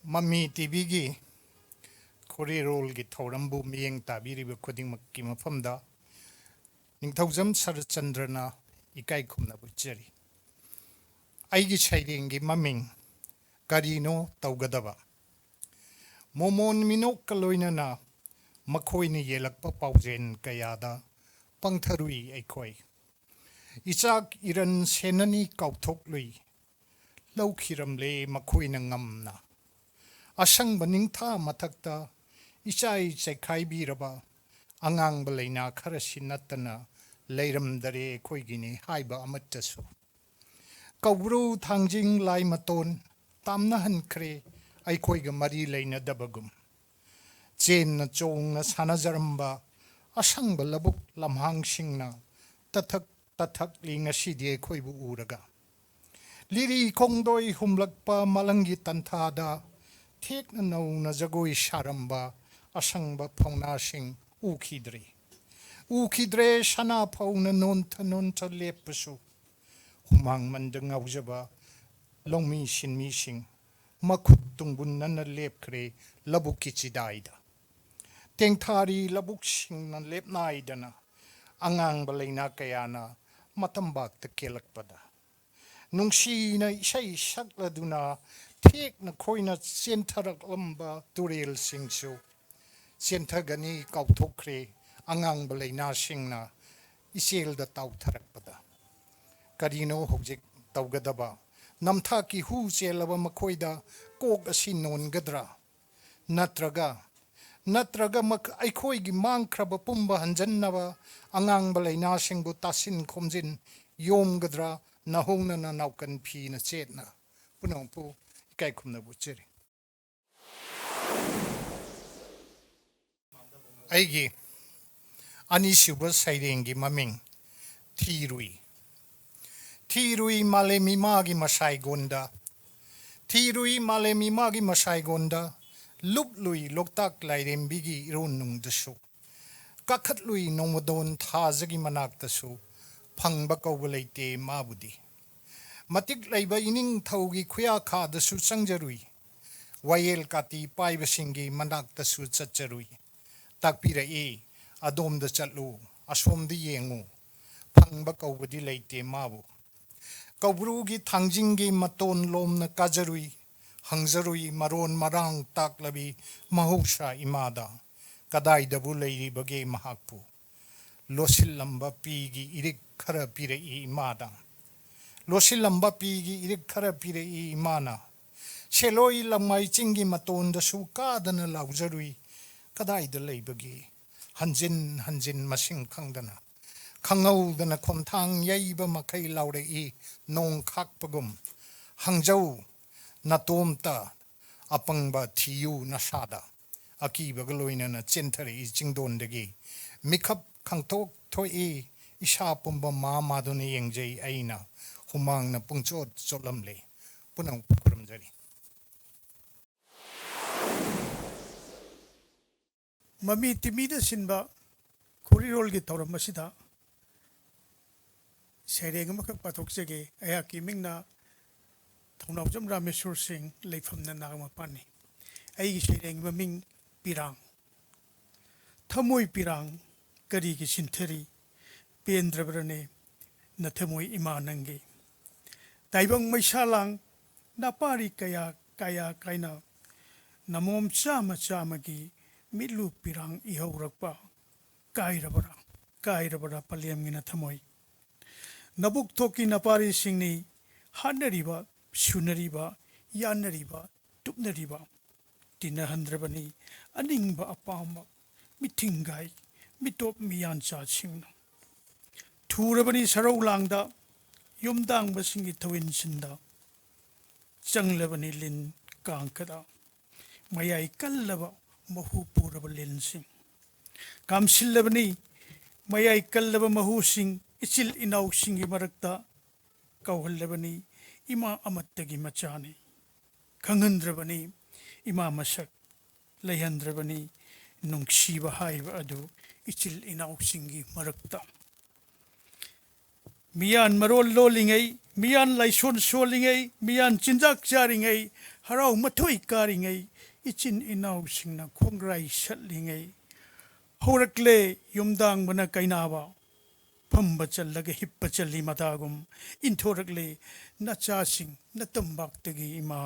Mami Tv Gee Khorirol gi thorambu miyeng tabiriba khudingmakki mafamda ningthaujam Sharachandrana ikai khumna buchari aigi chairengi maming karino taugadaba momon minok kaloinana makhoini yelakpa paujen kayada pangtharui aikhoi ichak iran senani kauthok laukhiramle makhoina ngamna asang baningtha mathakta ichai chaikhaibi angang balaina kharasin natana leiram dare khoigini haiba amattasu kaubru thangjing lai maton tamna hankhre aikhoiga mari leina dabagum chen na chong na sanajaramba asang balabuk lamhang singna tathak linga sidie khoibu uraga liri khongdoi humlakpa malangi tanthada thek na nau na jagoi sharamba asangba phongna sing ukhidre sana phongna non tha lepsu humang mandang aujaba longmi sinmi sing makhut tungbun na lepkhre labuki chidaida tengthari labuk sing na lepnaidana angang balaina kayana matambak ta kelakpada nungsi na isai sakladuna thek na khoina sentharak lamba turel singsu senthagani kauthokre angang balaina singna isel da tautharakpada karino hojik taugadaba namtha ki hu chelaba makhoida kok asi nongadra natraga mak aikhoi gi mangkhraba pumba hanjannaba angang balaina singbu tasin khomjin yomgadra nahongna na naukan phi na chetna punongpu ikai khumna bucheri aigi anisuba sairengi maming thirui malemimagi masai gonda luplui loktak lairembigi ironung dasu kakhatlui nomadon thajagi manaktasu phangba kaubalaite mabudi matik laiba ining thaugi khuya khadasu changjarui wayel kati paibasingi manaktasu chacharui takpira adomda chatlu asomda yengu phangba kaubadi laite mabu kaubrugi thangjingi maton lomna kajarui hangjarui maron marang taklabi mahusha imada kadaidabu leiribage mahakpu losilamba pigi irik khara pirei imada losilamba pigi irik khara pirei imana seloi lamai chingi maton da sukadana laujarui kadaida leibage hanjin masing khangdana khangau khomthang yaiba makai laurei nong khakpagum hangjau natomta apangba thiyu nasada akiba galoina na chenthare chingdondagi mikhap khangtok thoi isa pumba madune yengjai aina humang na pungchot cholamle punang kuramjari Mami TV sinba Khorirol gi tawram masida sereng amakak pathokjage ayaki mingna thonawjam Rameshwar Singh leifamna nagama pani aigi sereng maming pirang thamoi pirang kari gi sinthari pendrabrane na thamoi imanangi taibang maisalang napari kaya kaina namom chamagi mitlu pirang ihaurakpa kairabara palemgina thamoi nabuk thoki napari singni hanariba sunariba yanariba tupnariba tinahandrabani aningba apama mithingai mitop miyancha singna thurabani sarau langda yumdang basingi thawin sinda changlabani lin kangkada mayai kallaba mahu puraba lensing kamsillabani mayai kallaba mahu sing ichil inau singi marakta kauhallabani ima amattagi machani khangandrabani ima masak leihandrabani nungsiba haiba adu ichil inau singi marakta miyan marol lolingay miyan laison solingay miyan chinjak charingay haraw mathoi karingay ichin inaw singna khongrai satlingay horakle yumdang bana kainaba phamba challaga hippa challi matagum inthorakle nacha sing natambak tagi ima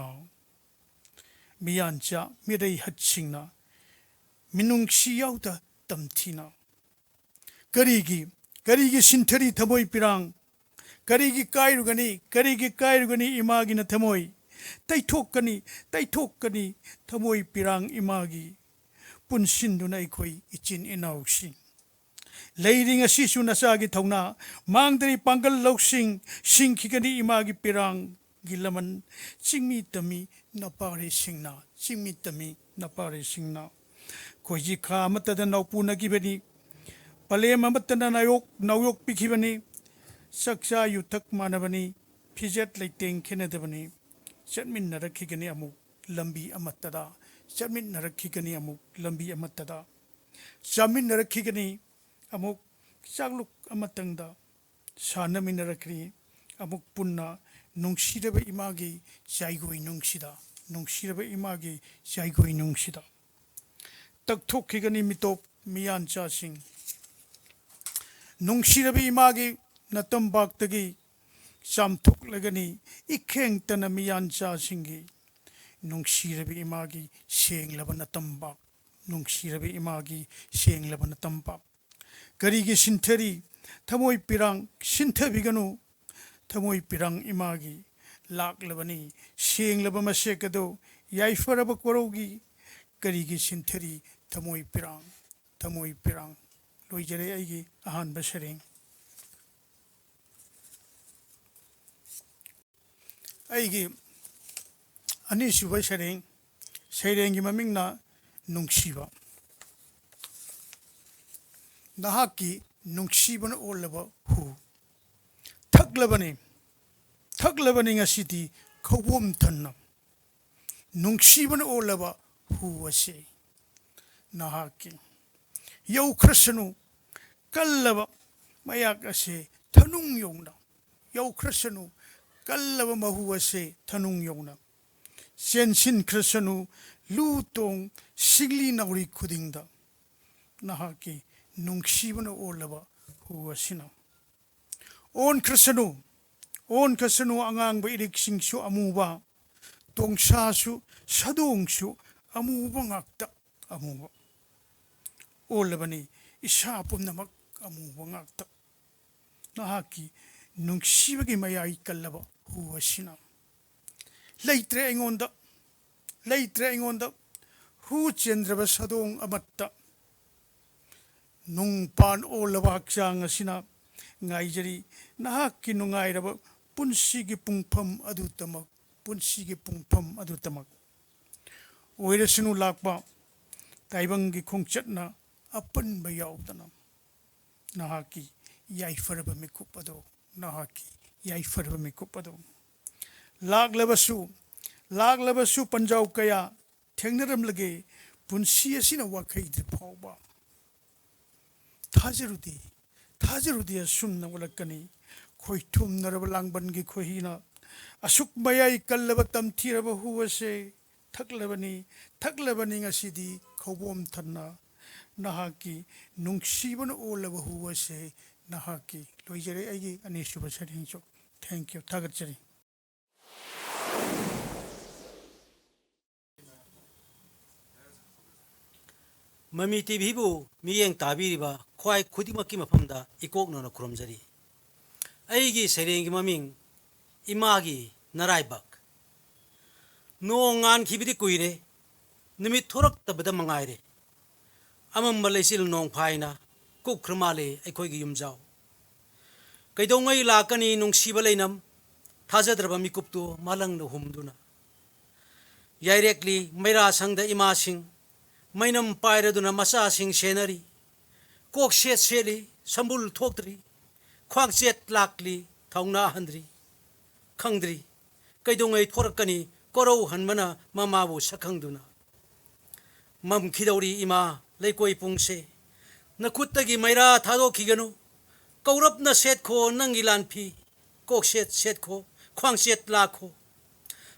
miyan cha mirei hatsingna minungsi yauda tamthina karigi sinthari thamoi pirang karigi kairugani imagi na thamoi taithokani thamoi pirang imagi punsinduna ikhoi ichin inausi leiring asisu nasagi thongna mangdri pangal loksing singkhigani imagi pirang gilaman chingmi tami napare singna khoji kha matada naupuna gibani palem amatana nauyok pikhibani saksa yuthak manabani phijet leiteng khenadabani chatmin narakhigani amuk lambi amatada chatmin narakhigani amuk lambi amatada chamin narakhigani amuk chakluk amatangda sanamin narakhri amuk punna nungsiraba imagi jaigoi nungsida takthokkhigani mitop miyan cha sing nungsiraba imagi natambak-tagi chamthoklagani ikhengtana miyan cha singi nungsiraba imagi senglaba natambak karigi sinthari thamoi pirang sinthabiganu thamoi pirang imagi laklabani senglaba masekado yaifaraba korogi karigi sinthari thamoi pirang loijare aigi ahanba sereng aigi anisuba serengi mamingna nungsiba nahaki nungsibana olaba hu thaklabani ngasidi khawom thanna nungsibana olaba hu ase nahaki yaukrasanu kallaba mayak ase thanung yongna yaukrasanu kallaba mahu ase thanung yongna sensin krasanu lutong sigli nauri khudingda nahaki nungsibana olaba hu asina on krasanu angangba iriksingsu amuba tongsasu sadongsu amuba ngakta amuba olabani isa pumnamak amuba ngakta nahaki nungsibagi mayai kallaba hu asina leitre aingonda hu chendraba sadong amatta nungpan olaba hakchang asina ngaijari nahaki nungairaba punsigi pungpham adutamak oirasunu lakpa taibangi khongchatna apanba yaudana nahaki yaifaraba mikup ado laklabasu panjau kaya thengnaramlage punsi asina wakhaidri phauba thajarudi asumna walakani khoithum naraba langbangi khohina asuk mayai kallaba tamthiraba huwase thaklabani ngasidi khawbom thanna nahaki nungsibana olaba huwase nahaki loijare aigi anisuba saringcho thank you thagatjari Mami Tv bu miyeng tabiriba khwai khudimaki mafamda ikoknona khurumjari aigi serengi maming imagi naraibak nongan khibidi kuire nimit thorak tabada mangaire amam malaysil nong phaina kukrmale aikhoigi yumjau kaidongai lakani nungsiba leinam thajadraba mikuptu malangna humduna directly maira sangda imasing mainam pairaduna masa sing senari kok set seli sambul thoktri khwang chet lakli thongna handri khangdri kaidongai thorakani korau hanmana mamabu sakhangduna mam khidori ima leikoi pungse nakuttagi maira thado khiganu Kaurava न set खो नंगी लान फी Coke set खो ख्वांग set ला खो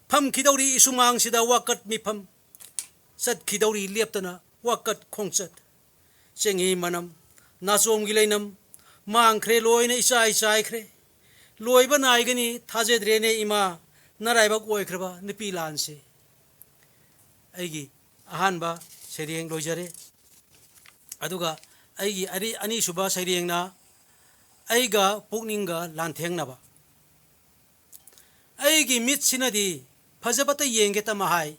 फम खिदौरी इसुमांग सिदा वाकत मिफम सत खिदौरी लेप्तना वाकत खोंगचत चेंगी मनम नाचोम गिलेनम मांगख्रे लोयने इचाई ख्रे लोयबा नायगनी थाजेद्रेने इमा नरायबक ओइख्रबा नुपी लानसे अैगी अहानबा सैरेंग लोइजरे अदुगा अैगी अनी सुबा सैरेंगना अैगा पुकनिंगा लांथेंगनाबा अैगी मित सिनदी फजबता येंगे तमा हाय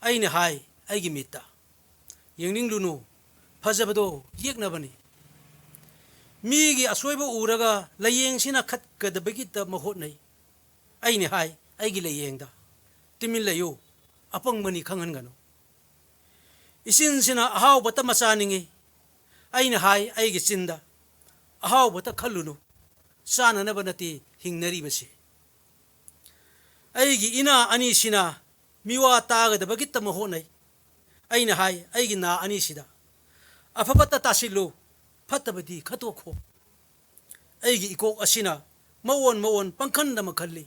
अैने हाय अैगी मित्ता येंगनिंग लुनु फजबदो येकनबनी मीगी असोयब उरगा लयेंगसिना खतकदबगी त महोटनै अैने हाय अैगी लयेंगदा तिमिल लयो अपंगमनी खंगनगनो इसिनसिना अहावबता मचानिंगे अैने हाय अैगी चिंदा अहावबता खल्लुनु चाननबा नति हिंगनरिबसे अैगी इना अनीसिना मिवा तागदबगी त महोटनै अैने हाय अैगी ना अनीसिदा अफबता तासिलु फतबदी खतोखो अैगी इकोक असिना मवोन पंखंद मखल्ली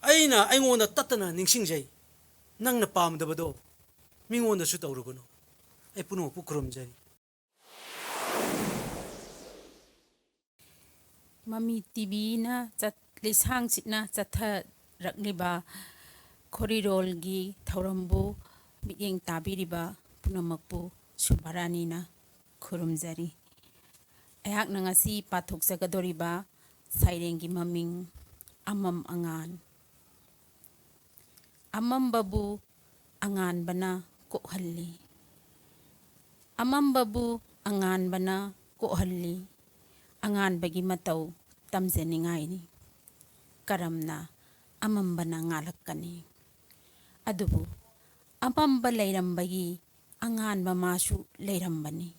अैना अैंगोंदा तत्तना निंगसिंगजै नंगना पामदबदो मिंगोंदसु तौरुगनो अै पुनो पुखरुमजरी Mami TV na lisang sitna chatha rakliba Khorirol gi thaurambu miyeng tabiriba punamakpu Subharani na khurumjari ayak na ngasi pathok sagadoriba sairengi maming amam babu angan bana ko halli amam babu angan bana ko halli angan bagi matau tamjeningai ni karamna amam bana ngalakani adubu amam ba leirambagi angan ba masu leirambani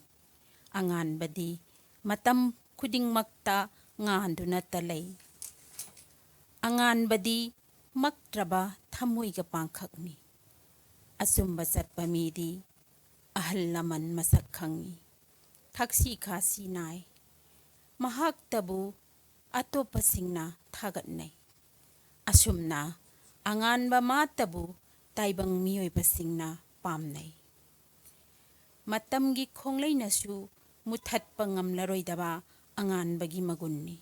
angan badi matam kuding makta nganduna talay angan badi maktraba thamui ga pangkhakni asumba satpa midi ahal laman masak khangi thaksi khasi nai mahak tabu atopa singna thagat nei asumna angan ba matabu taibang miyoi pasingna pam nei matam gi khonglei nasu muthat pangam laroidaba angan bagi magunni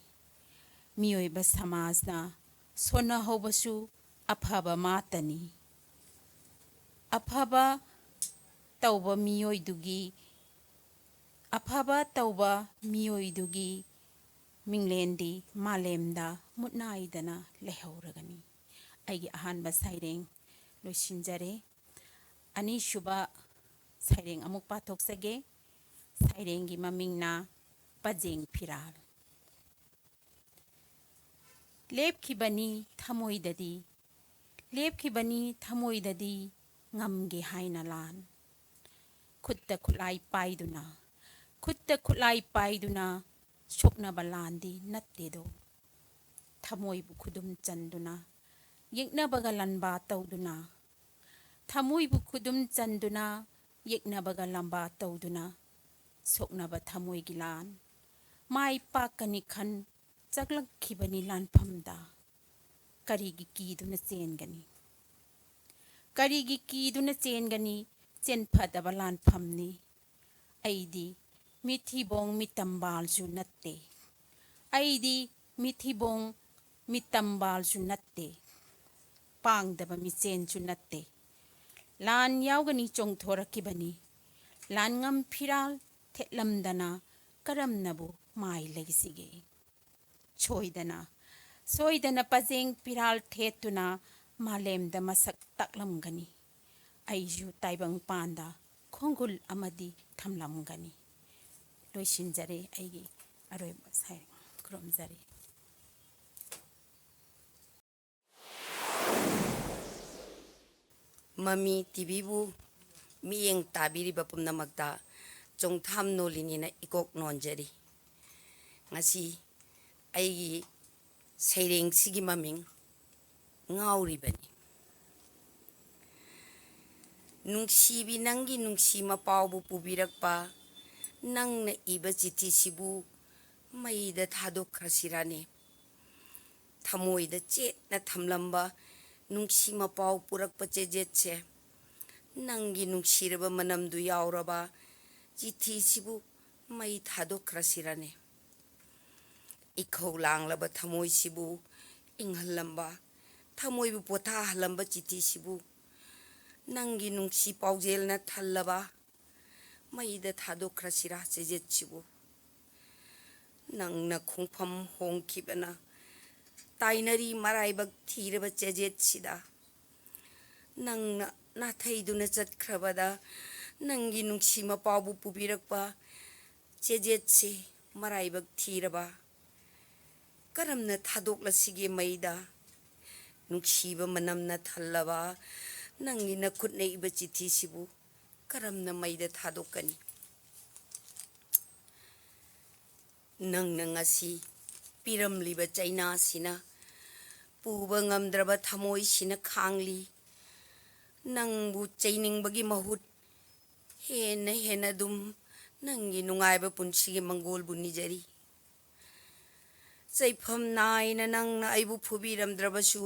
miyoi ba samajna sona hobasu aphaba matani aphaba tauba miyoi dugi minglendi malemda mutnaidana lehauragani aigi ahanba saireng loisinjare ani shuba saireng amuk pathok sage sairengi mamingna pajeng phiral lepkhibani thamoidadi ngamge haina lan khutta khulai paiduna sokna balandi nattedo thamoi bu khudum chanduna yekna bagalanba tauduna thamoi bu khudum chanduna yekna bagalamba tauduna sokna ba thamoi gilan mai pakani khan chaklak khibani lan phamda karigi kiduna chengani chen phadaba lan phamni aidi mithibong mitambal su natte aidi mithibong mitambal su natte pangdaba michen su natte lan yaugani chongthorakibani lan ngam phiral thetlamdana karamnabu mai legisige soidana pajeng piral thetuna malemda masak taklamgani aiju taibang panda khongul amadi thamlamgani loisinjare aigi aroi sai kromjare Mami TV bu miyeng tabiri bapumna magda Chongtham Nalini na ikok nonjari ngasi aigi saireng sigi maming ngauri bani nungsibi nangi nungsi mapau bu pubirakpa nang na iba chithi sibu ꯃꯩꯗ ꯊꯥꯗꯣꯛꯈ꯭ꯔꯁꯤꯔꯥꯅꯦ ꯊꯃꯣꯏꯗ ꯆꯦꯠꯅ ꯊꯝꯂꯝꯕ ꯅꯨꯡꯁꯤ ꯃꯄꯥꯎ ꯄꯨꯔꯛꯄ ꯆꯦꯖꯦꯠꯁꯦ ꯅꯪꯒꯤ ꯅꯨꯡꯁꯤꯔꯕ ꯃꯅꯝꯗꯨ ꯌꯥꯎꯔꯕ ꯆꯤꯊꯤꯁꯤꯕꯨ ꯃꯩ ꯊꯥꯗꯣꯛꯈ꯭ꯔꯁꯤꯔꯥꯅꯦ ꯏꯈꯧ ꯂꯥꯡꯂꯕ ꯊꯃꯣꯏꯁꯤꯕꯨ ꯏꯪꯍꯜꯂꯝꯕ ꯊꯃꯣꯏꯕꯨ ꯄꯣꯊꯥꯍꯜꯂꯝꯕ ꯆꯤꯊꯤꯁꯤꯕꯨ ꯅꯪꯒꯤ ꯅꯨꯡꯁꯤ ꯄꯥꯎꯖꯦꯜꯅ ꯊꯜꯂꯕ ꯃꯩꯗ ꯊꯥꯗꯣꯛꯈ꯭ꯔꯁꯤꯔꯥ ꯆꯦꯖꯦꯠꯁꯤꯕꯨ ꯅꯪꯅ ꯈꯣꯡꯐꯝ ꯍꯣꯡꯈꯤꯕꯅ ꯇꯥꯏꯅꯔꯤ ꯃꯔꯥꯏꯕꯛ ꯊꯤꯔꯕ ꯆꯦꯖꯦꯠꯁꯤꯗ ꯅꯪꯅ ꯅꯥꯊꯩꯗꯨꯅ ꯆꯠꯈ꯭ꯔꯕꯗ ꯅꯪꯒꯤ ꯅꯨꯡꯁꯤ ꯃꯄꯥꯎꯕꯨ ꯄꯨꯕꯤꯔꯛꯄ ꯆꯦꯖꯦꯠꯁꯦ ꯃꯔꯥꯏꯕꯛ ꯊꯤꯔꯕ ꯀꯔꯝꯅ ꯊꯥꯗꯣꯛꯂꯁꯤꯒꯦ ꯃꯩꯗ ꯅꯨꯡꯁꯤꯕ ꯃꯅꯝꯅ ꯊꯜꯂꯕ ꯅꯪꯒꯤ ꯅꯈꯨꯠꯅ ꯏꯕ ꯆꯤꯊꯤꯁꯤꯕꯨ ꯀꯔꯝꯅ ꯃꯩꯗ ꯊꯥꯗꯣꯛꯀꯅꯤ ꯅꯪꯅ ꯉꯁꯤ ꯄꯤꯔꯝꯂꯤꯕ ꯆꯩꯅꯥꯁꯤꯅ ꯄꯨꯕ ꯉꯝꯗ꯭ꯔꯕ ꯊꯃꯣꯏꯁꯤꯅ ꯈꯥꯡꯂꯤ ꯅꯪꯕꯨ ꯆꯩꯅꯤꯡꯕꯒꯤ ꯃꯍꯨꯠ ꯍꯦꯟꯅ ꯑꯗꯨꯝ ꯅꯪꯒꯤ ꯅꯨꯡꯉꯥꯏꯕ ꯄꯨꯟꯁꯤꯒꯤ ꯃꯪꯒꯣꯜꯕꯨ ꯅꯤꯖꯔꯤ ꯆꯩꯐꯝ ꯅꯥꯏꯅ ꯅꯪꯅ ꯑꯩꯕꯨ ꯐꯨꯕꯤꯔꯝꯗ꯭ꯔꯕꯁꯨ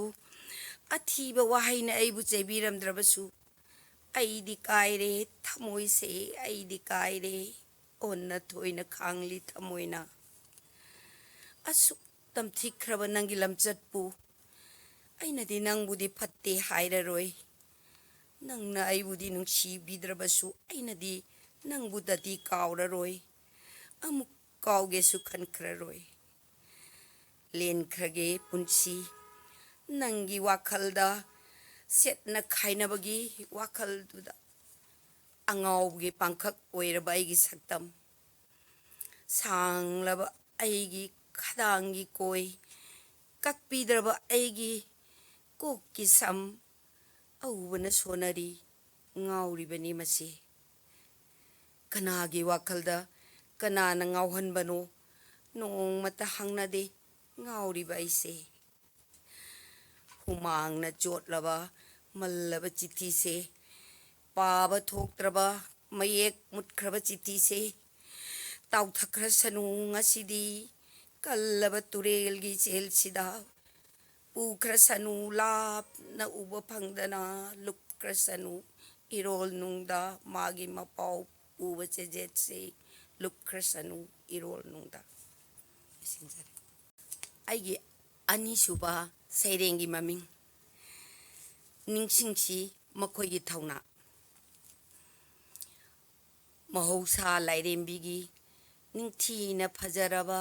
ꯑꯊꯤꯕ ꯋꯥꯍꯩꯅ ꯑꯩꯕꯨ ꯆꯩꯕꯤꯔꯝꯗ꯭ꯔꯕꯁꯨ ꯑꯩꯗꯤ ꯀꯥꯏꯔꯦ ꯊꯃꯣꯏꯁꯦ ꯑꯩꯗꯤ ꯀꯥꯏꯔꯦ ꯑꯣꯟꯅ ꯊꯣꯏꯅ ꯈꯥꯡꯂꯤ ꯊꯃꯣꯏꯅ ꯑꯁꯨꯛ ꯇꯝꯊꯤꯈ꯭ꯔꯕ ꯅꯪꯒꯤ ꯂꯝꯆꯠꯄꯨ ꯑꯩꯅꯗꯤ ꯅꯪꯕꯨꯗꯤ ꯐꯠꯇꯦ ꯍꯥꯏꯔꯔꯣꯏ ꯅꯪꯅ ꯑꯩꯕꯨꯗꯤ ꯅꯨꯡꯁꯤꯕꯤꯗ꯭ꯔꯕꯁꯨ ꯑꯩꯅꯗꯤ ꯅꯪꯕꯨꯗꯗꯤ ꯀꯥꯎꯔꯔꯣꯏ ꯑꯃꯨꯛ ꯀꯥꯎꯒꯦꯁꯨ ꯈꯟꯈ꯭ꯔꯔꯣꯏ ꯂꯦꯟꯈ꯭ꯔꯒꯦ ꯄꯨꯟꯁꯤ ꯅꯪꯒꯤ ꯋꯥꯈꯜꯗ ꯁꯦꯠꯅ ꯈꯥꯏꯅꯕꯒꯤ ꯋꯥꯈꯜꯗꯨꯗ ꯑꯉꯥꯎꯕꯒꯤ ꯄꯥꯡꯈꯛ ꯑꯣꯏꯔꯕ ꯑꯩꯒꯤ ꯁꯛꯇꯝ ꯁꯥꯡꯂꯕ ꯑꯩꯒꯤ ꯈꯗꯥꯡꯒꯤ ꯀꯣꯏ ꯀꯛꯄꯤꯗ꯭ꯔꯕ ꯑꯩꯒꯤ ꯀꯣꯛꯀꯤ ꯁꯝ ꯑꯎꯕꯅ ꯁꯣꯟꯅꯔꯤ ꯉꯥꯎꯔꯤꯕꯅꯤ ꯃꯁꯤ ꯀꯅꯥꯒꯤ ꯋꯥꯈꯜꯗ ꯀꯅꯥꯅ ꯉꯥꯎꯍꯟꯕꯅꯣ ꯅꯣꯡꯃꯇ ꯍꯪꯅꯗꯦ ꯉꯥꯎꯔꯤꯕ ꯑꯩꯁꯦ ꯍꯨꯃꯥꯡꯅ ꯆꯣꯠꯂꯕ ꯃꯜꯂꯕ ꯆꯤꯊꯤꯁꯦ ꯄꯥꯕ ꯊꯣꯛꯇ꯭ꯔꯕ ꯃꯌꯦꯛ ꯃꯨꯠꯈ꯭ꯔꯕ ꯆꯤꯊꯤꯁꯦ ꯇꯥꯎꯊꯈ꯭ꯔꯁꯅꯨ ꯉꯁꯤꯗꯤ ꯀꯜꯂꯕ ꯇꯨꯔꯦꯜꯒꯤ ꯆꯦꯜꯁꯤꯗ ꯄꯨꯈ꯭ꯔꯁꯅꯨ ꯂꯥꯞꯅ ꯎꯕ ꯐꯪꯗꯅ ꯂꯨꯞꯈ꯭ꯔꯁꯅꯨ ꯏꯔꯣꯜ ꯅꯨꯡꯗ ꯃꯥꯒꯤ ꯃꯄꯥꯎ ꯄꯨꯕ ꯆꯦꯖꯦꯠꯁꯦ ꯂꯨꯞꯈ꯭ꯔꯁꯅꯨ ꯏꯔꯣꯜ ꯅꯨꯡꯗ ꯑꯩꯒꯤ ꯑꯅꯤꯁꯨꯕ ꯁꯩꯔꯦꯡꯒꯤ ꯃꯃꯤꯡ ꯅꯤꯡꯁꯤꯡꯁꯤ ꯃꯈꯣꯏꯒꯤ ꯊꯧꯅꯥ ꯃꯍꯧꯁꯥ ꯂꯥꯏꯔꯦꯝꯕꯤꯒꯤ ꯅꯤꯡꯊꯤꯅ ꯐꯖꯔꯕ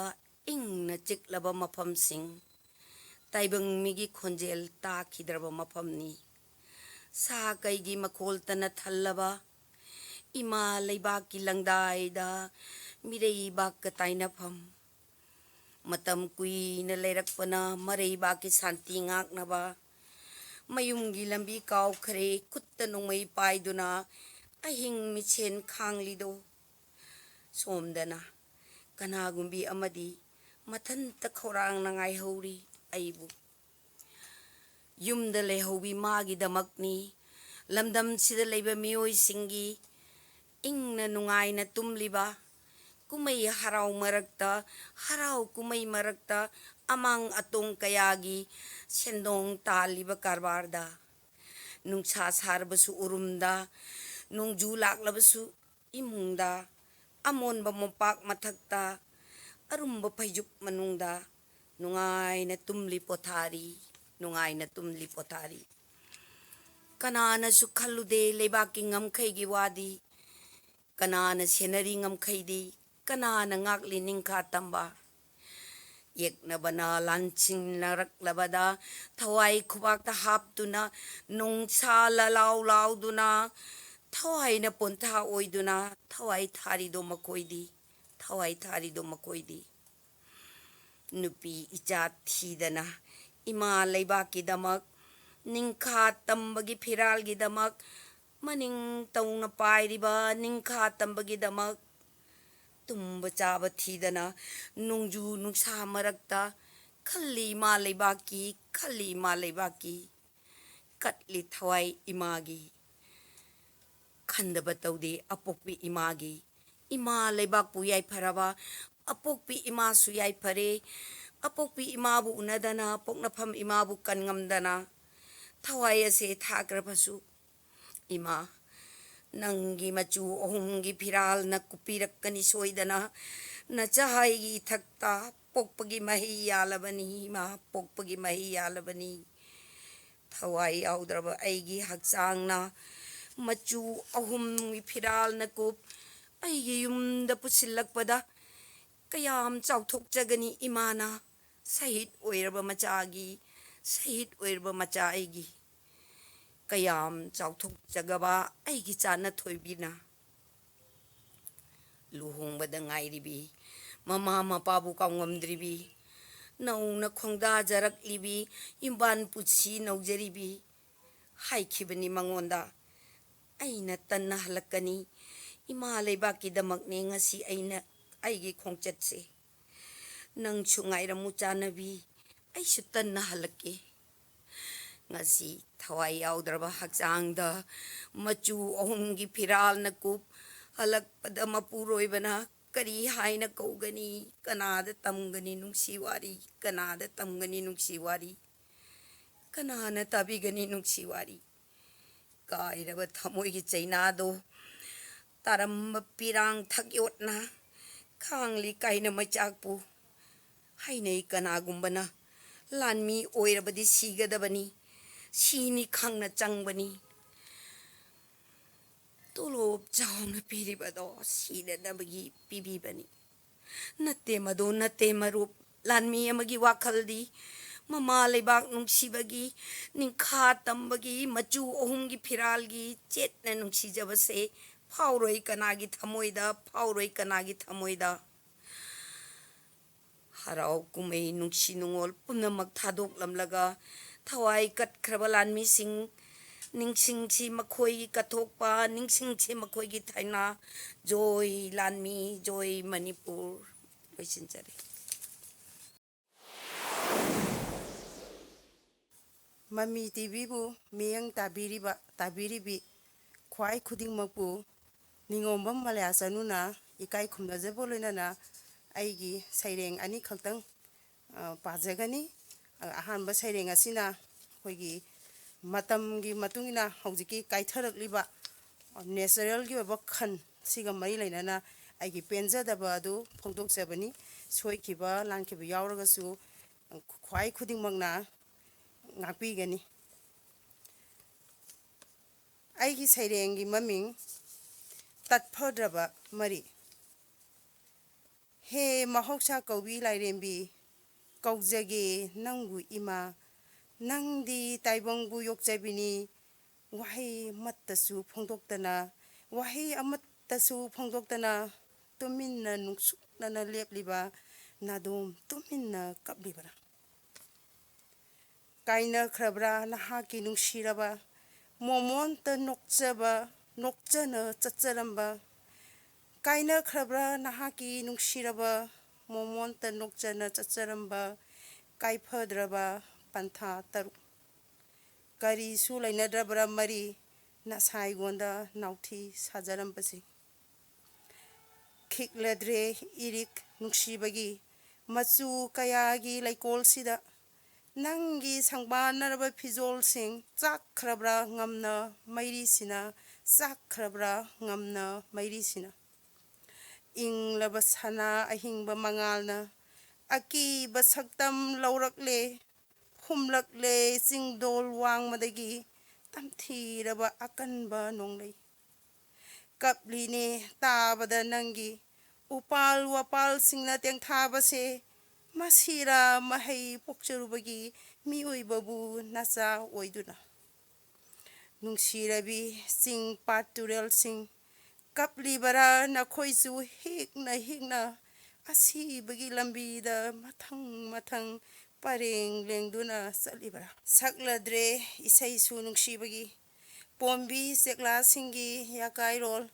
ꯏꯪꯅ ꯆꯤꯛꯂꯕ ꯃꯐꯝꯁꯤꯡ ꯇꯥꯏꯕꯪ ꯃꯤꯒꯤ ꯈꯣꯟꯖꯦꯜ ꯇꯥꯈꯤꯗ꯭ꯔꯕ ꯃꯐꯝꯅꯤ ꯁꯥ ꯀꯩꯒꯤ ꯃꯈꯣꯜꯇꯅ ꯊꯜꯂꯕ ꯏꯃꯥ ꯂꯩꯕꯥꯛꯀꯤ ꯂꯪꯗꯥꯏꯗ ꯃꯤꯔꯩꯕꯥꯛꯀ ꯇꯥꯏꯅꯐꯝ ꯃꯇꯝ ꯀꯨꯏꯅ ꯂꯩꯔꯛꯄꯅ ꯃꯔꯩꯕꯥꯛꯀꯤ ꯁꯥꯟꯇꯤ ꯉꯥꯛꯅꯕ ꯃꯌꯨꯝꯒꯤ ꯂꯝꯕꯤ ꯀꯥꯎꯈ꯭ꯔꯦ ꯈꯨꯠꯇ ꯅꯣꯡꯃꯩ ꯄꯥꯏꯗꯨꯅ ꯑꯍꯤꯡ ꯃꯤꯠꯁꯦꯟ ꯈꯥꯡꯂꯤꯗꯣ ꯁꯣꯝꯗꯅ ꯀꯅꯥꯒꯨꯝꯕꯤ ꯑꯃꯗꯤ ꯃꯊꯟꯇ ꯈꯧꯔꯥꯡꯅ ꯉꯥꯏꯍꯧꯔꯤ ꯑꯩꯕꯨ ꯌꯨꯝꯗ ꯂꯩꯍꯧꯕꯤ ꯃꯥꯒꯤꯗꯃꯛꯅꯤ ꯂꯝꯗꯝꯁꯤꯗ ꯂꯩꯕ ꯃꯤꯑꯣꯏꯁꯤꯡꯒꯤ ꯏꯪꯅ ꯅꯨꯡꯉꯥꯏꯅ ꯇꯨꯝꯂꯤꯕ ꯀꯨꯝꯍꯩ ꯍꯔꯥꯎ ꯃꯔꯛꯇ ꯍꯔꯥꯎ ꯀꯨꯝꯍꯩ ꯃꯔꯛꯇ ꯑꯃꯥꯡ ꯑꯇꯣꯡ ꯀꯌꯥꯒꯤ ꯁꯦꯟꯗꯣꯡ ꯇꯥꯜꯂꯤꯕ ꯀꯔꯕꯥꯔꯗ ꯅꯨꯡꯁꯥ ꯁꯥꯔꯕꯁꯨ ꯎꯔꯨꯝꯗ ꯅꯣꯡꯖꯨ ꯂꯥꯛꯂꯕꯁꯨ ꯏꯃꯨꯡꯗ ꯑꯃꯣꯟꯕ ꯃꯣꯝꯄꯥꯛ ꯃꯊꯛꯇ ꯑꯔꯨꯝꯕ ꯐꯩꯖꯨꯞ ꯃꯅꯨꯡꯗ ꯅꯨꯡꯉꯥꯏꯅ ꯇꯨꯝꯂꯤ ꯄꯣꯊꯥꯔꯤ ꯅꯨꯡꯉꯥꯏꯅ ꯇꯨꯝꯂꯤ ꯄꯣꯊꯥꯔꯤ ꯀꯅꯥꯅꯁꯨ ꯈꯜꯂꯨꯗꯦ ꯂꯩꯕꯥꯛꯀꯤ ꯉꯝꯈꯩꯒꯤ ꯋꯥꯗꯤ ꯀꯅꯥꯅ ꯁꯦꯟꯅꯔꯤ ꯉꯝꯈꯩꯗꯤ ꯀꯅꯥꯅ ꯉꯥꯛꯂꯤ ꯅꯤꯡꯈꯥ ꯇꯝꯕ ꯌꯦꯛꯅꯕꯅ ꯂꯥꯟꯁꯤꯟꯅꯔꯛꯂꯕꯗ ꯊꯋꯥꯏ ꯈꯨꯕꯥꯛꯇ ꯍꯥꯞꯇꯨꯅ ꯅꯣꯡꯁꯥ ꯂꯂꯥꯎ ꯂꯥꯎꯗꯨꯅ ꯊꯋꯥꯏꯅ ꯄꯣꯟꯊꯥ ꯑꯣꯏꯗꯨꯅ ꯊꯋꯥꯏ ꯊꯥꯔꯤꯗꯣ ꯃꯈꯣꯏꯗꯤ ꯊꯋꯥꯏ ꯊꯥꯔꯤꯗꯣ ꯃꯈꯣꯏꯗꯤ ꯅꯨꯄꯤ ꯏꯆꯥ ꯊꯤꯗꯅ ꯏꯃꯥ ꯂꯩꯕꯥꯛꯀꯤꯗꯃꯛ ꯅꯤꯡꯈꯥ ꯇꯝꯕꯒꯤ ꯐꯤꯔꯥꯜꯒꯤꯗꯃꯛ ꯃꯅꯤꯡ ꯇꯧꯅ ꯄꯥꯏꯔꯤꯕ ꯅꯤꯡꯈꯥ ꯇꯝꯕꯒꯤꯗꯃꯛ ꯇꯨꯝꯕ ꯆꯥꯕ ꯊꯤꯗꯅ ꯅꯣꯡꯖꯨ ꯅꯨꯡꯁꯥ ꯃꯔꯛꯇ ꯈꯜꯂꯤ ꯏꯃꯥ ꯂꯩꯕꯥꯛꯀꯤ ꯈꯜꯂꯤ ꯏꯃꯥ ꯂꯩꯕꯥꯛꯀꯤ ꯀꯠꯂꯤ ꯊꯋꯥꯏ ꯏꯃꯥꯒꯤ ꯈꯟꯗꯕ ꯇꯧꯗꯦ ꯑꯄꯣꯛꯄꯤ ꯏꯃꯥꯒꯤ ꯏꯃꯥ ꯂꯩꯕꯥꯛꯄꯨ ꯌꯥꯏꯐꯔꯕ ꯑꯄꯣꯛꯄꯤ ꯏꯃꯥꯁꯨ ꯌꯥꯏꯐꯔꯦ ꯑꯄꯣꯛꯄꯤ ꯏꯃꯥꯕꯨ ꯎꯅꯗꯅ ꯄꯣꯛꯅꯐꯝ ꯏꯃꯥꯕꯨ ꯀꯟꯉꯝꯗꯅ ꯊꯋꯥꯏ ꯑꯁꯦ ꯊꯥꯈ꯭ꯔꯕꯁꯨ ꯏꯃꯥ ꯅꯪꯒꯤ ꯃꯆꯨ ꯑꯍꯨꯝꯒꯤ ꯐꯤꯔꯥꯜꯅ ꯀꯨꯞꯄꯤꯔꯛꯀꯅꯤ ꯁꯣꯏꯗꯅ ꯅꯆꯥꯏꯒꯤ ꯏꯊꯛꯇ ꯄꯣꯛꯄꯒꯤ ꯃꯍꯩ ꯌꯥꯜꯂꯕꯅꯤ ꯏꯃꯥ ꯄꯣꯛꯄꯒꯤ ꯃꯍꯩ ꯌꯥꯜꯂꯕꯅꯤ ꯊꯋꯥꯏ ꯌꯥꯎꯗ꯭ꯔꯕ ꯑꯩꯒꯤ ꯍꯛꯆꯥꯡꯅ ꯃꯆꯨ ꯑꯍꯨꯝꯒꯤ ꯐꯤꯔꯥꯜꯅ ꯀꯨꯞ ꯑꯩꯒꯤ ꯌꯨꯝꯗ ꯄꯨꯁꯤꯜꯂꯛꯄꯗ ꯀꯌꯥꯝ ꯆꯥꯎꯊꯣꯛꯆꯒꯅꯤ ꯏꯃꯥꯅ ꯁꯍꯤꯗ ꯑꯣꯏꯔꯕ ꯃꯆꯥꯒꯤ ꯁꯍꯤꯗ ꯑꯣꯏꯔꯕ ꯃꯆꯥ ꯑꯩꯒꯤ ꯀꯌꯥꯝ ꯆꯥꯎꯊꯣꯛꯆꯒꯕ ꯑꯩꯒꯤ ꯆꯥꯅ ꯊꯣꯏꯕꯤꯅ ꯂꯨꯍꯣꯡꯕꯗ ꯉꯥꯏꯔꯤꯕꯤ ꯃꯃꯥ ꯃꯄꯥꯕꯨ ꯀꯥꯎꯉꯝꯗ꯭ꯔꯤꯕꯤ ꯅꯧꯅ ꯈꯣꯡꯗꯥꯖꯔꯛꯂꯤꯕꯤ ꯏꯝꯕꯥꯟ ꯄꯨꯟꯁꯤ ꯅꯧꯖꯔꯤꯕꯤ ꯍꯥꯏꯈꯤꯕꯅꯤ ꯃꯉꯣꯟꯗ ꯑꯩꯅ ꯇꯟꯅ ꯍꯜꯂꯛꯀꯅꯤ ꯏꯃꯥ ꯂꯩꯕꯥꯛꯀꯤꯗꯃꯛꯅꯦ ꯉꯁꯤ ꯑꯩꯒꯤ ꯈꯣꯡꯆꯠꯁꯦ ꯅꯪꯁꯨ ꯉꯥꯏꯔꯝꯃꯨ ꯆꯥꯅꯕꯤ ꯑꯩꯁꯨ ꯇꯟꯅ ꯍꯜꯂꯛꯀꯦ ngasi thawai yaudrba hakchangda machu ahumgi phiral na kup halak pada mapuroi bana kari haina kaugani kanada tamgani nungsi wari kanada tamgani nungsi wari kanana tabigani nungsi wari kairaba thamoi gi chaina do taram pirang thakyotna khangli kaina machakpu hainei kana gumbana lanmi oirabadi sigadabani Sini khangna changbani tolop chauna piribado sida dabagi pibibani natte mado natte marup lanmi amagi wakhaldi mama lebak nungsibagi ningkha tambagi machu ohumgi phiralgi chetna nungsijabase phauroi kanagi thamoida harau kumei nungsi nungol punamak thadok lamlaga thawai kat khrabalan mi sing ningsing chi makhoi gi kathokpa ningsing chi makhoi gi thaina joy lanmi joy manipur loisinjare Mami TV bu miyang tabiribi khwai khuding makpu ningombam Maleiya Chanu na ikai khumna jeboloina na aigi saireng ani khaltang pajagani ahanba saireng asina hoigi matamgi matungina hojiki kaitharakliba natural gi ba khan siga mari lainana aigi penjadaba adu phongdokjabani soikiba lankiba yauragasu khwai khuding makna ngakpigani aigi sairengi maming tatphadraba mari he mahoksa kaubi lairembi kaujage nangu ima nangdi taibangbu yokjabini wahai mattasu phongdoktana wahai amattasu phongdoktana tuminna nuksuknana lepliba nadom tuminna kablibara kaina khrabra nahaki nungshiraba momonta nokjana chacharamba kaina khrabra nahaki nungshiraba momonta nokjana chacharamba kaiphadraba pantha taru kari su lainadrabra mari nasai gonda nauthi sajarambasi khikladre irik nungshibagi machu kayagi laikol sida nangi sangbanaraba fizol sing chakhrabra ngamna mairisina chakhrabra ngamna mairisina inglaba sana ahingba mangalna aki basaktam laurakle humlakle singdol wangmadagi tamthiraba akanba nonglei kapline tabada nangi upal wapal singna tengthabase masira mahai pokcherubagi miyoibabu nacha oiduna nungsirabi sing paturel sing kaplibara nakhoisu hikna asibagi lambida mathang pareng lengduna salibara sakladre isai su nungsibagi pombi sekla singi yakairol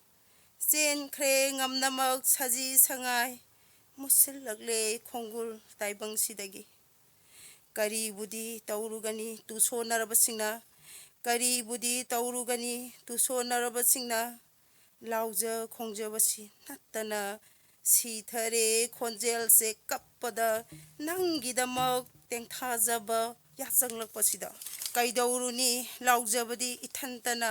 chen khre ngamnamak saji sangai musillagle khongul taibang sidagi kari budi taurugani tuso narabasingna kari budi taurugani tuso narabasingna lauja khongjabasi nattana ꯁꯤꯊꯔꯦ ꯈꯣꯟꯖꯦꯜꯁꯦ ꯀꯞꯄꯗ ꯅꯪꯒꯤꯗꯃꯛ ꯇꯦꯡꯊꯥꯖꯕ ꯌꯥꯆꯪꯂꯛꯄꯁꯤꯗ ꯀꯩꯗꯧꯔꯨꯅꯤ ꯂꯥꯎꯖꯕꯗꯤ ꯏꯊꯟꯇꯅ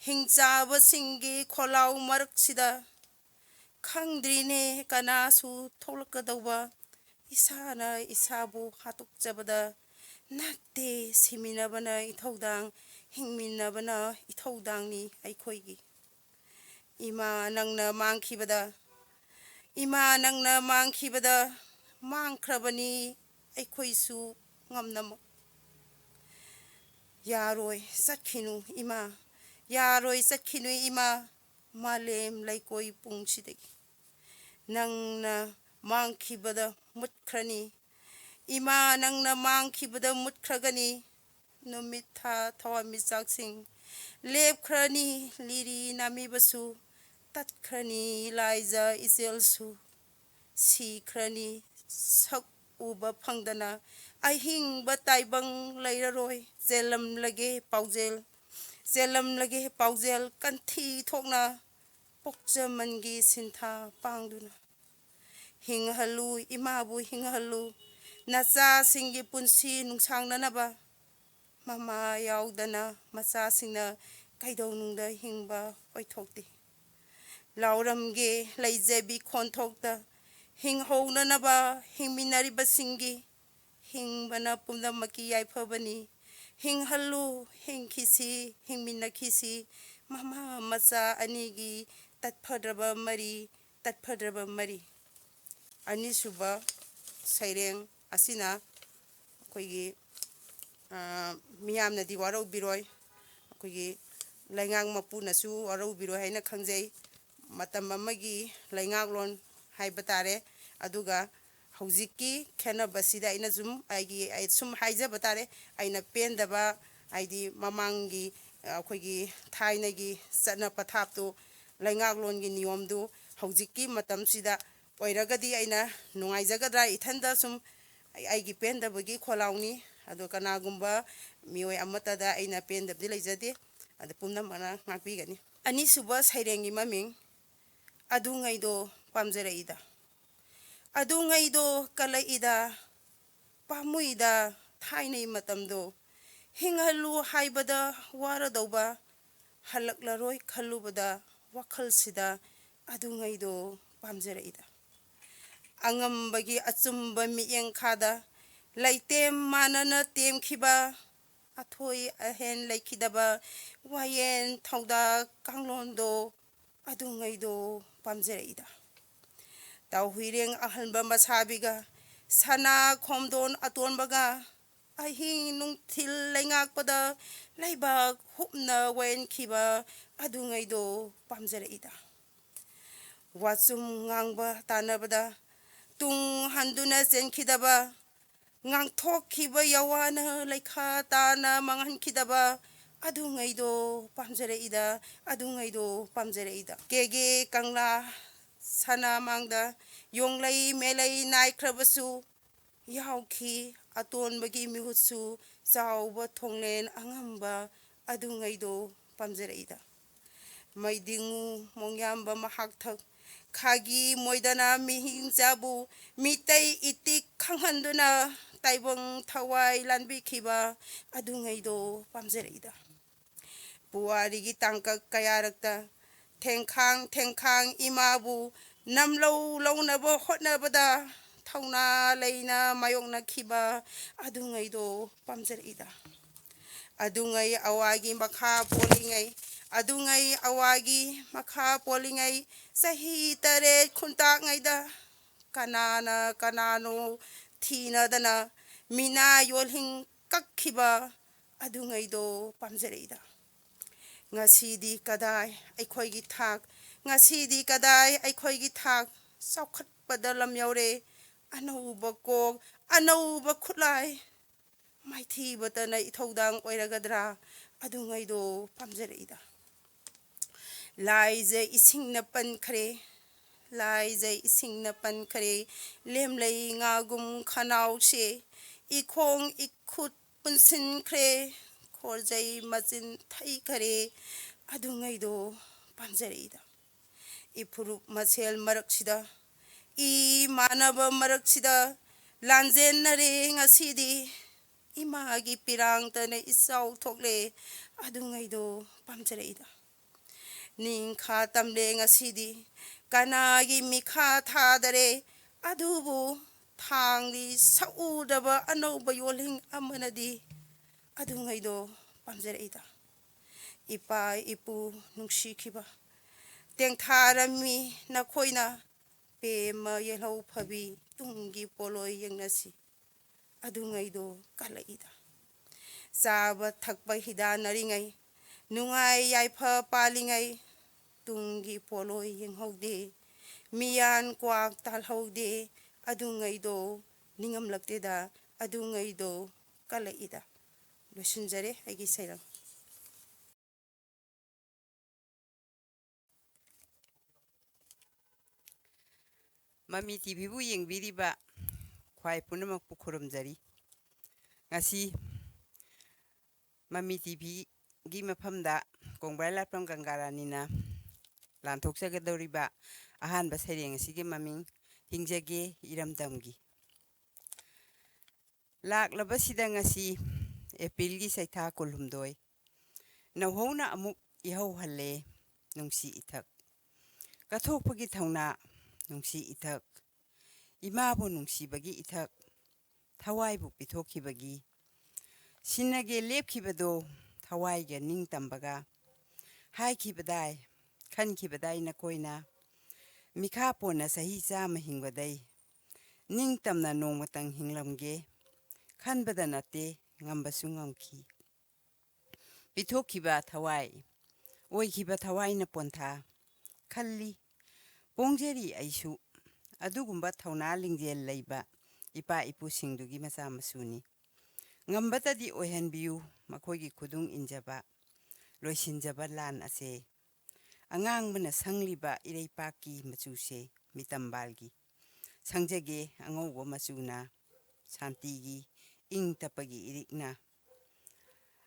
ꯍꯤꯡꯆꯥꯕꯁꯤꯡꯒꯤ ꯈꯣꯜꯂꯥꯎ ꯃꯔꯛꯁꯤꯗ ꯈꯪꯗ꯭ꯔꯤꯅꯦ ꯀꯅꯥꯁꯨ ꯊꯣꯛꯂꯛꯀꯗꯧꯕ ꯏꯁꯥꯅ ꯏꯁꯥꯕꯨ ꯍꯥꯠꯇꯣꯛꯆꯕꯗ ꯅꯠꯇꯦ ꯁꯤꯃꯤꯟꯅꯕꯅ ꯏꯊꯧꯗꯥꯡ ꯍꯤꯡꯃꯤꯟꯅꯕꯅ ꯏꯊꯧꯗꯥꯡꯅꯤ ꯑꯩꯈꯣꯏꯒꯤ ꯏꯃꯥ ꯅꯪꯅ ꯃꯥꯡꯈꯤꯕꯗ ꯏꯃꯥ ꯅꯪꯅ ꯃꯥꯡꯈꯤꯕꯗ ꯃꯥꯡꯈ꯭ꯔꯕꯅꯤ ꯑꯩꯈꯣꯏꯁꯨ ꯉꯝꯅꯃꯛ ꯌꯥꯔꯣꯏ ꯆꯠꯈꯤꯅꯨ ꯏꯃꯥ ꯌꯥꯔꯣꯏ ꯆꯠꯈꯤꯅꯨ ꯏꯃꯥ ꯃꯥꯂꯦꯝ ꯂꯩꯀꯣꯏ ꯄꯨꯡꯁꯤꯗꯒꯤ ꯅꯪꯅ ꯃꯥꯡꯈꯤꯕꯗ ꯃꯨꯠꯈ꯭ꯔꯅꯤ ꯏꯃꯥ ꯅꯪꯅ ꯃꯥꯡꯈꯤꯕꯗ ꯃꯨꯠꯈ꯭ꯔꯒꯅꯤ ꯅꯨꯃꯤꯠ ꯊꯥ ꯊꯋꯥꯟꯃꯤꯆꯥꯛꯁꯤꯡ ꯂꯦꯞꯈ꯭ꯔꯅꯤ ꯂꯤꯔꯤ ꯅꯥꯝꯃꯤꯕꯁꯨ ꯇꯠꯈ꯭ꯔꯅꯤ ꯂꯥꯏꯖ ꯏꯆꯦꯜꯁꯨ ꯁꯤꯈ꯭ꯔꯅꯤ ꯁꯛ ꯎꯕ ꯐꯪꯗꯅ ꯑꯍꯤꯡꯕ ꯇꯥꯏꯕꯪ ꯂꯩꯔꯔꯣꯏ ꯆꯦꯜꯂꯝꯂꯒꯦ ꯄꯥꯎꯖꯦꯜ ꯀꯟꯊꯤ ꯊꯣꯛꯅ ꯄꯣꯛꯆꯃꯟꯒꯤ ꯁꯤꯟꯊꯥ ꯄꯥꯡꯗꯨꯅ ꯍꯤꯡꯍꯜꯂꯨ ꯏꯃꯥꯕꯨ ꯍꯤꯡꯍꯜꯂꯨ ꯅꯆꯥꯁꯤꯡꯒꯤ ꯄꯨꯟꯁꯤ ꯅꯨꯡꯁꯥꯡꯅꯅꯕ ꯃꯃꯥ ꯌꯥꯎꯗꯅ ꯃꯆꯥꯁꯤꯡꯅ ꯀꯩꯗꯧꯅꯨꯡꯗ ꯍꯤꯡꯕ ꯑꯣꯏꯊꯣꯛꯇꯦ ꯂꯥꯎꯔꯝꯒꯦ ꯂꯩꯖꯕꯤ ꯈꯣꯟꯊꯣꯛꯇ ꯍꯤꯡꯍꯧꯅꯅꯕ ꯍꯤꯡꯃꯤꯟꯅꯔꯤꯕꯁꯤꯡꯒꯤ ꯍꯤꯡꯕꯅ ꯄꯨꯝꯅꯃꯛꯀꯤ ꯌꯥꯏꯐꯕꯅꯤ ꯍꯤꯡꯍꯜꯂꯨ ꯍꯤꯡꯈꯤꯁꯤ ꯍꯤꯡꯃꯤꯟꯅꯈꯤꯁꯤ ꯃꯃꯥ ꯃꯆꯥ ꯑꯅꯤꯒꯤ ꯇꯠꯐꯗ꯭ꯔꯕ ꯃꯔꯤ ꯑꯅꯤꯁꯨꯕ ꯁꯩꯔꯦꯡ ꯑꯁꯤꯅ ꯑꯩꯈꯣꯏꯒꯤ ꯃꯤꯌꯥꯝꯅꯗꯤ ꯋꯥꯔꯧꯕꯤꯔꯣꯏ ꯑꯩꯈꯣꯏꯒꯤ ꯂꯩꯉꯥꯛ ꯃꯄꯨꯅꯁꯨ ꯋꯥꯔꯧꯕꯤꯔꯣꯏ ꯍꯥꯏꯅ ꯈꯪꯖꯩ ꯃꯇꯝ ꯑꯃꯒꯤ ꯂꯩꯉꯥꯛꯂꯣꯟ ꯍꯥꯏꯕ ꯇꯥꯔꯦ ꯑꯗꯨꯒ ꯍꯧꯖꯤꯛꯀꯤ ꯈꯦꯠꯅꯕꯁꯤꯗ ꯑꯩꯅ ꯁꯨꯝ ꯍꯥꯏꯖꯕ ꯇꯥꯔꯦ ꯑꯩꯅ ꯄꯦꯟꯗꯕ ꯍꯥꯏꯗꯤ ꯃꯃꯥꯡꯒꯤ ꯑꯩꯈꯣꯏꯒꯤ ꯊꯥꯏꯅꯒꯤ ꯆꯠꯅ ꯄꯊꯥꯞꯇꯨ ꯂꯩꯉꯥꯛꯂꯣꯟꯒꯤ ꯅꯤꯌꯣꯝꯗꯨ ꯍꯧꯖꯤꯛꯀꯤ ꯃꯇꯝꯁꯤꯗ ꯑꯣꯏꯔꯒꯗꯤ ꯑꯩꯅ ꯅꯨꯡꯉꯥꯏꯖꯒꯗ꯭ꯔꯥ ꯏꯊꯟꯇ ꯁꯨꯝ ꯑꯩꯒꯤ ꯄꯦꯟꯗꯕꯒꯤ ꯈꯣꯜꯂꯥꯎꯅꯤ ꯑꯗꯣ ꯀꯅꯥꯒꯨꯝꯕ ꯃꯤꯑꯣꯏ ꯑꯃꯠꯇꯗ ꯑꯩꯅ ꯄꯦꯟꯗꯕꯗꯤ ꯂꯩꯖꯗꯦ ꯑꯗ ꯄꯨꯝꯅꯃꯛꯅ ꯉꯥꯛꯄꯤꯒꯅꯤ ꯑꯅꯤꯁꯨꯕ ꯁꯩꯔꯦꯡꯒꯤ ꯃꯃꯤꯡ ꯑꯗꯨꯉꯩꯗꯣ ꯄꯥꯝꯖꯔꯛꯏꯗ ꯑꯗꯨꯉꯩꯗꯣ ꯀꯜꯂꯛꯏꯗ ꯄꯥꯝꯃꯨꯏꯗ ꯊꯥꯏꯅꯩ ꯃꯇꯝꯗꯣ ꯍꯤꯡꯍꯜꯂꯨ ꯍꯥꯏꯕꯗ ꯋꯥꯔꯗꯧꯕ ꯍꯜꯂꯛꯂꯔꯣꯏ ꯈꯜꯂꯨꯕꯗ ꯋꯥꯈꯜꯁꯤꯗ ꯑꯗꯨꯉꯩꯗꯣ ꯄꯥꯝꯖꯔꯛꯏꯗ ꯑꯉꯝꯕꯒꯤ ꯑꯆꯨꯝꯕ ꯃꯤꯠꯌꯦꯡꯈꯥꯗ ꯂꯩꯇꯦꯝ ꯃꯥꯟꯅꯅ ꯇꯦꯝꯈꯤꯕ ꯑꯊꯣꯏ ꯑꯍꯦꯟ ꯂꯩꯈꯤꯗꯕ ꯋꯥꯌꯦꯜ ꯊꯧꯗꯥ ꯀꯥꯡꯂꯣꯟꯗꯣ ꯑꯗꯨꯉꯩꯗꯣ ꯄꯥꯝꯖꯔꯛꯏꯗ ꯇꯥꯎꯍꯨꯏꯔꯦꯡ ꯑꯍꯟꯕ ꯃꯁꯥꯕꯤꯒ ꯁꯅꯥ ꯈꯣꯝꯗꯣꯟ ꯑꯇꯣꯟꯕꯒ ꯑꯍꯤꯡ ꯅꯨꯡꯊꯤꯜ ꯂꯩꯉꯥꯛꯄꯗ ꯂꯩꯕꯥꯛ ꯍꯨꯞꯅ ꯋꯥꯌꯦꯟꯈꯤꯕ ꯑꯗꯨꯉꯩꯗꯣ ꯄꯥꯝꯖꯔꯛꯏꯗ ꯋꯥꯆꯨꯝ ꯉꯥꯡꯕ ꯇꯥꯟꯅꯕꯗ ꯇꯨꯡ ꯍꯟꯗꯨꯅ ꯆꯦꯟꯈꯤꯗꯕ ꯉꯥꯡꯊꯣꯛꯈꯤꯕ ꯌꯥꯋꯥꯅ ꯂꯩꯈꯥ ꯇꯥꯅ ꯃꯥꯡꯍꯟꯈꯤꯗꯕ ꯑꯗꯨꯉꯩꯗꯣ ꯄꯥꯝꯖꯔꯛꯏꯗ ꯑꯗꯨꯉꯩꯗꯣ ꯄꯥꯝꯖꯔꯛꯏꯗ ꯀꯦꯒꯦ ꯀꯪꯂꯥ ꯁꯅꯥꯃꯥꯡꯗ ꯌꯣꯡꯂꯩ ꯃꯦꯂꯩ ꯅꯥꯏꯈ꯭ꯔꯕꯁꯨ ꯌꯥꯎꯈꯤ ꯑꯇꯣꯟꯕꯒꯤ ꯃꯤꯍꯨꯠꯁꯨ ꯆꯥꯎꯕ ꯊꯣꯡꯂꯦꯟ ꯑꯉꯝꯕ ꯑꯗꯨꯉꯩꯗꯣ ꯄꯥꯝꯖꯔꯛꯏꯗ ꯃꯩꯗꯤꯡꯉꯨ ꯃꯣꯡꯌꯥꯝꯕ ꯃꯍꯥꯛꯊꯛ ꯈꯥꯒꯤ ꯃꯣꯏꯗꯅ ꯃꯤꯍꯤꯡꯆꯥꯕꯨ ꯃꯤꯇꯩ ꯏꯇꯤꯛ ꯈꯪꯍꯟꯗꯨꯅ ꯇꯥꯏꯕꯪ ꯊꯋꯥꯏ ꯂꯥꯟꯕꯤꯈꯤꯕ ꯑꯗꯨꯉꯩꯗꯣ ꯄꯥꯝꯖꯔꯛꯏꯗ ꯄꯨꯋꯥꯔꯤꯒꯤ ꯇꯥꯡꯀꯛ ꯀꯌꯥꯔꯛꯇ ꯊꯦꯡꯈꯥꯡ ꯏꯃꯥꯕꯨ ꯅꯝꯂꯧ ꯂꯧꯅꯕ ꯍꯣꯠꯅꯕꯗ ꯊꯧꯅꯥ ꯂꯩꯅ ꯃꯥꯌꯣꯛꯅꯈꯤꯕ ꯑꯗꯨꯉꯩꯗꯣ ꯄꯥꯝꯖꯔꯛꯏꯗ ꯑꯗꯨꯉꯩ ꯑꯋꯥꯒꯤ ꯃꯈꯥ ꯄꯣꯜꯂꯤꯉꯩ ꯑꯗꯨꯉꯩ ꯑꯋꯥꯒꯤ ꯃꯈꯥ ꯄꯣꯜꯂꯤꯉꯩ ꯆꯍꯤ 8 ꯈꯨꯟꯇꯥꯛꯉꯩꯗ ꯀꯅꯥꯅ ꯀꯅꯥꯅꯣ ꯊꯤꯅꯗꯅ ꯃꯤꯅꯥ ꯌꯣꯜꯍꯤꯡ ꯀꯛꯈꯤꯕ ꯑꯗꯨꯉꯩꯗꯣ ꯄꯥꯝꯖꯔꯛꯏꯗ ꯉꯁꯤꯗꯤ ꯀꯗꯥꯏ ꯑꯩꯈꯣꯏꯒꯤ ꯊꯥꯛ ꯉꯁꯤꯗꯤ ꯀꯗꯥꯏ ꯑꯩꯈꯣꯏꯒꯤ ꯊꯥꯛ ꯆꯥꯎꯈꯠꯄꯗ ꯂꯝ ꯌꯧꯔꯦ ꯑꯅꯧꯕ ꯀꯣꯛ ꯑꯅꯧꯕ ꯈꯨꯠꯂꯥꯏ ꯃꯥꯏꯊꯤꯕꯇꯅ ꯏꯊꯧꯗꯥꯡ ꯑꯣꯏꯔꯒꯗ꯭ꯔꯥ ꯑꯗꯨꯉꯩꯗꯣ ꯄꯥꯝꯖꯔꯛꯏꯗ ꯂꯥꯏꯖ ꯏꯁꯤꯡꯅ ꯄꯟꯈ꯭ꯔꯦ ꯂꯦꯝꯂꯩ ꯉꯥꯒꯨꯝ ꯈꯅꯥꯎꯁꯦ ꯏꯈꯣꯡ ꯏꯈꯨꯠ ꯄꯨꯟꯁꯤꯟꯈ꯭ꯔꯦ ꯈꯣꯔꯖꯩ ꯃꯆꯤꯟ ꯊꯩꯈꯔꯦ ꯑꯗꯨꯉꯩꯗꯣ ꯄꯥꯝꯖꯔꯛꯏꯗ ꯏꯐꯨꯔꯨꯞ ꯃꯁꯦꯜ ꯃꯔꯛꯁꯤꯗ imanaba maraksida lanjen nare ngasidi imagi pirang tane isau thokle adungai do pamjare ida ning kha tamle ngasidi kanagi mikha thadare adubu thangli saudaba anauba yoling amanadi adungai do pamjare ida ipa ipu nungsikhiba tengtharami nakhoina pema yelhau phabi tungi poloi yengnasi adungai do kalaida chaba thakba hida naringai nungai yaipha palingai tungi poloi yenghaude miyan kwak talhaude adungai do ningam lakteda adungai do kalaida losinjare aigi sairang Mami TV bu yengbiriba khwai punamak pu khurumjari ngasi Mami TV gi mafamda kongbrai lapram Gangarani na lanthoksagadoriba ahanba sereng asigi maming hingjage iramdamgi laklabasida ngasi April gi saitha kulhumdoi nawhona amuk ihau halle nungsi ithak kathokpagi thauna nungsi ithak imabu nungsibagi ithak thawaibu pithokhibagi sinage lepkhibado thawaiga ningtambaga haikhibadai khankhibadai nakoina mikha pona sahi chama hingbadai ningtamna nongmatang hinglamge khanbada nate ngambasu ngamki pitokhiba thawai oikhiba thawai na pontha khalli pongjeri aisu adugumba thauna lingjel leiba ipa ipu singdugi macha masuni ngambatadi oihanbiu makhoigi khudung injaba loisinjaba lan ase angangbana sangliba ireipaki machuse mitambalgi sangjage angaubo machuna santigi ingtapagi irikna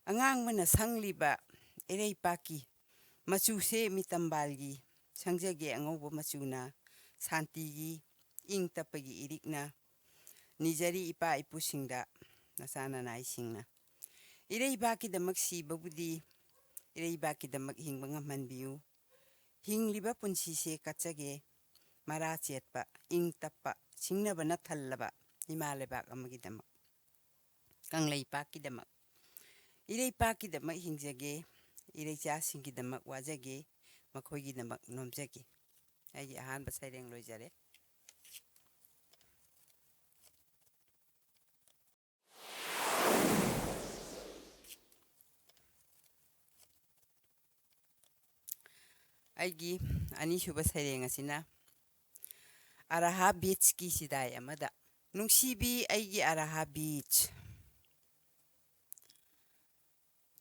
angangbana sangliba ireipaki machuse mitambalgi sangjage angaubo machuna santigi ingtapagi irikna nijari ipa ipusingda nasana naisingna ireibaki damak sibabudi ireibaki damak hingba ngamhanbiu hingliba punsise katsage mara chetpa ingtappa singnaba na thallaba himalebak amagi damak kangleipaki damak ireipaki damak hingjage ireicha singgi damak wajage makhoigi damak nomjage ai ahan basaireng loijare aigi ani shuba saireng asina araha beach ki sidai amada nungsibi aigi araha beach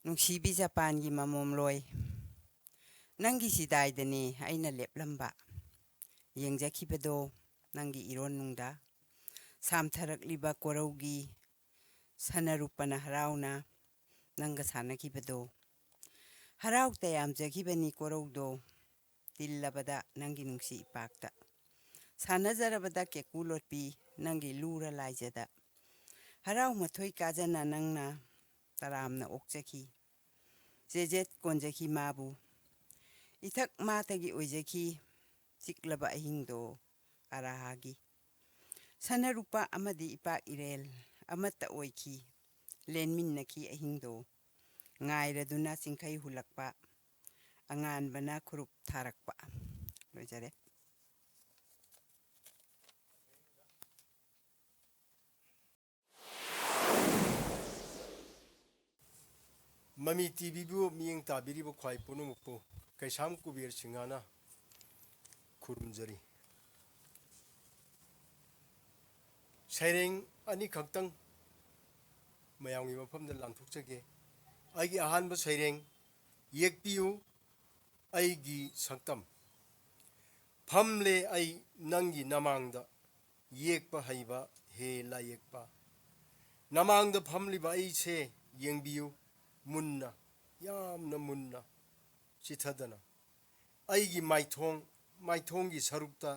nungsibi Japan gi mamomloi nangi sidai dani aina leplamba yengjakhibado nangi iron nungda samtharakliba koraugi sanarupana harauna nanga sanakhibado harau tayam jakhibani koraudo tillabada nangi nungsi ipakta sanazarabada kekulotpi nangi lura laijada harau mathoi kajana nangna taramna okjakhi jejet konjakhi mabu ithak matagi oijakhi chiklaba ahingdo arahagi sanarupa amadi ipak irel amata oikhi lenminnakhi ahingdo ngairaduna chingkhai hulakpa anganbana khurup tharakpa loijare Mami TV bu miyeng tabiri bu khwai punumukpu kaisam Kuber Singana khurumjari saireng ani khaktang mayangmi mafamda lanthokjage aigi ahanba saireng yekpiu aigi saktam famle ai nangi namangda yekpa haiba he la yekpa namangda famliba ai se yengbiu munna yamna munna chithadana aigi maithong gi sarukta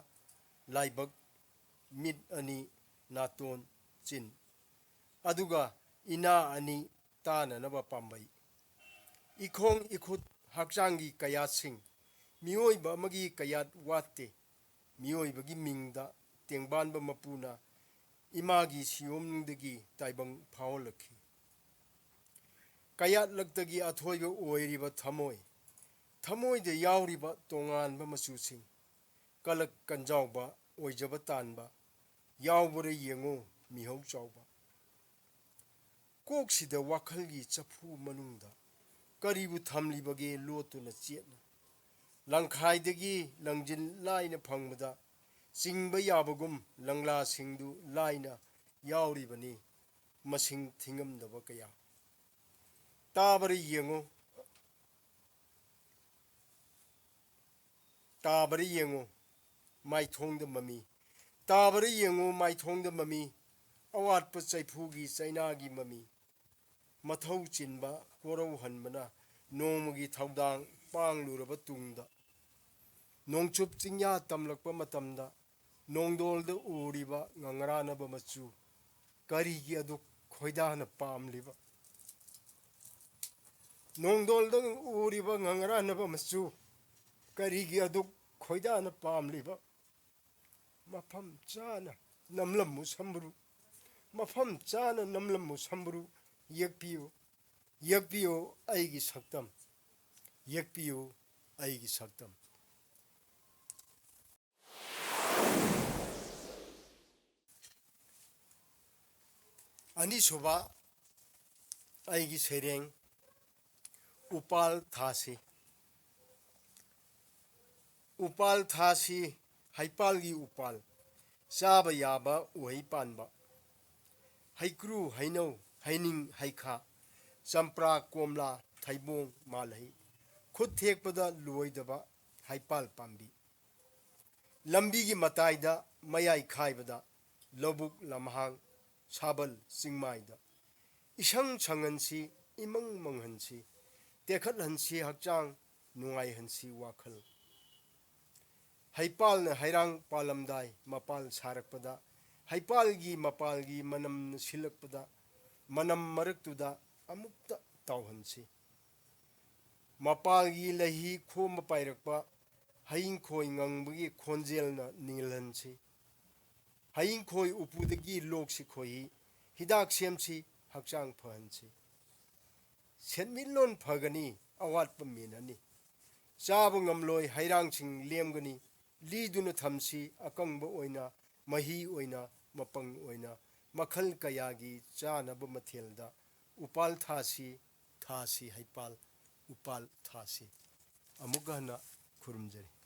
laibak mit ani naton chin aduga ina ani tana naba pambai ikhong ikhut hakjangi kaya sing mioi ba magi kayat watte mioi bagi mingda tengban ba mapuna imagi siomdagi taibang phawlakhi kayat laktagi athoiba oiriba thamoi de yauriba tongan ba masu sing kalak kanjawba oijaba tanba yaubore yengo mihau chawba kok sida wakhalgi chafu manungda karibu thamlibage lotuna chetna langkhaidagi langjin laina phangmada chingba yabagum langla singdu laina yauribani masing thingamdaba kaya tabari yengo mai thongda mami tabari yengo mai thongda mami awat pa chaiphugi chainagi mami mathau chinba korau hanbana nongmagi thaudang pangluraba tungda nongchup chingya tamlakpa matamda nongdolda uriba ngangaranaba machu karigi adu khoidana pamliba nongdolda uriba ngangaranaba machu karigi adu khoidana pamliba mafam chana namlammu sambru mafam chana namlammu sambru yakpiyo aigi saktam ani soba aigi sereng upal thasi haipalgi upal chaba yaba uhai panba haikru hainau haining haikha champra komla thaibong malai khut thekpada luoidaba haipal pambi lambi gi mataida mayai khaibada lobuk lamhang sabal singmaida isang changansi imang manghansi tekhat hansi hakchang nungai hansi wakhal haipal na hairang palamdai mapal sarakpada haipalgi mapalgi manam silakpada manam maraktuda amukta tauhansi mapalgi lahi khoma pairakpa haing khoi ngangbagi khonjelna nilhansi haing khoi upudagi loksi khoi hidak semsi hakchang phahansi senmilon phagani awat paminani chaba ngamloi hairangching lemgani liduna thamsi akangba oina mahi oina mapang oina makhal kayagi chanaba mathelda upal thasi haipal upal thasi amugana khurumjari